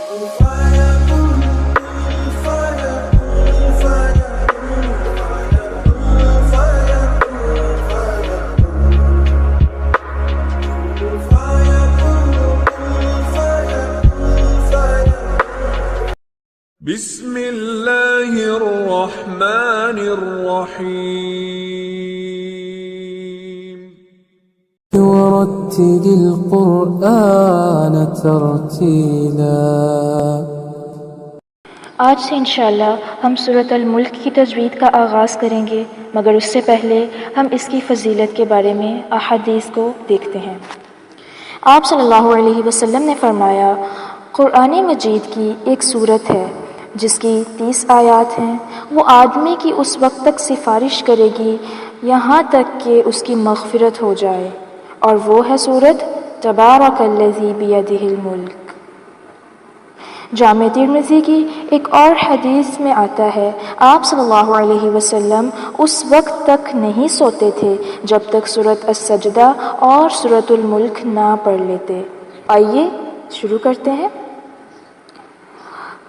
بسم اللہ الرحمن الرحیم ورتل القرآن ترتیلا۔ آج سے انشاءاللہ ہم سورۃ الملک کی تجوید کا آغاز کریں گے، مگر اس سے پہلے ہم اس کی فضیلت کے بارے میں احادیث کو دیکھتے ہیں۔ آپ صلی اللہ علیہ وسلم نے فرمایا، قرآن مجید کی ایک سورت ہے جس کی 30 آیات ہیں، وہ آدمی کی اس وقت تک سفارش کرے گی یہاں تک کہ اس کی مغفرت ہو جائے، اور وہ ہے سورت تبارک الذی بیدہ الملک۔ جامع ترمذی کی ایک اور حدیث میں آتا ہے، آپ صلی اللہ علیہ وسلم اس وقت تک نہیں سوتے تھے جب تک سورۃ السجدہ اور سورۃ الملک نہ پڑھ لیتے۔ آئیے شروع کرتے ہیں۔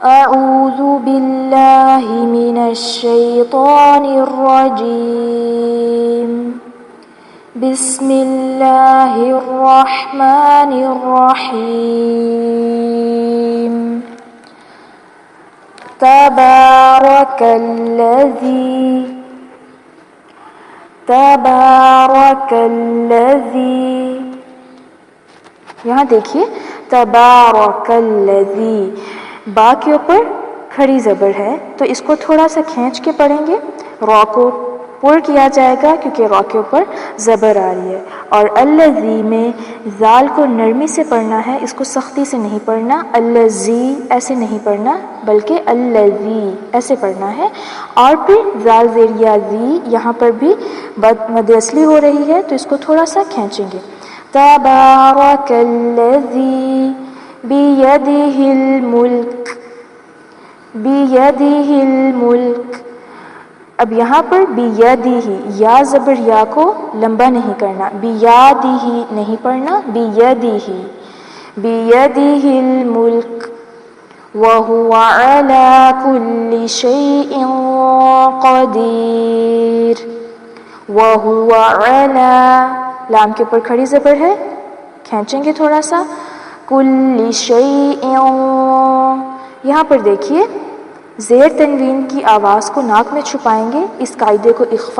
اعوذ باللہ من الشیطان الرجیم، بسم اللہ الرحمن الرحیم۔ تبارک الذی، یہاں دیکھیے تبارک الذی، با کے اوپر کھڑی زبر ہے تو اس کو تھوڑا سا کھینچ کے پڑھیں گے، را کو پر کیا جائے گا کیونکہ را کے اوپر زبر آ رہی ہے، اور الذی میں زال کو نرمی سے پڑھنا ہے، اس کو سختی سے نہیں پڑھنا، الذی ایسے نہیں پڑھنا بلکہ الذی ایسے پڑھنا ہے، اور پھر زال زیر یا زی یہاں پر بھی مد اصلی ہو رہی ہے تو اس کو تھوڑا سا کھینچیں گے۔ تبارک الذی بیدہ الملک، بیدہ الملک، اب یہاں پر بیدہ، یا زبر یا کو لمبا نہیں کرنا، بیدہ نہیں پڑھنا، بیدہ، بیدہ الملک وہو علی کل شیء قدیر، وہو علی، لام کے اوپر کھڑی زبر ہے، کھینچیں گے تھوڑا سا، کل شیء، یہاں پر دیکھیے زیر تنوین کی آواز کو ناک میں چھپائیں گے، اس قاعدے کو اخفا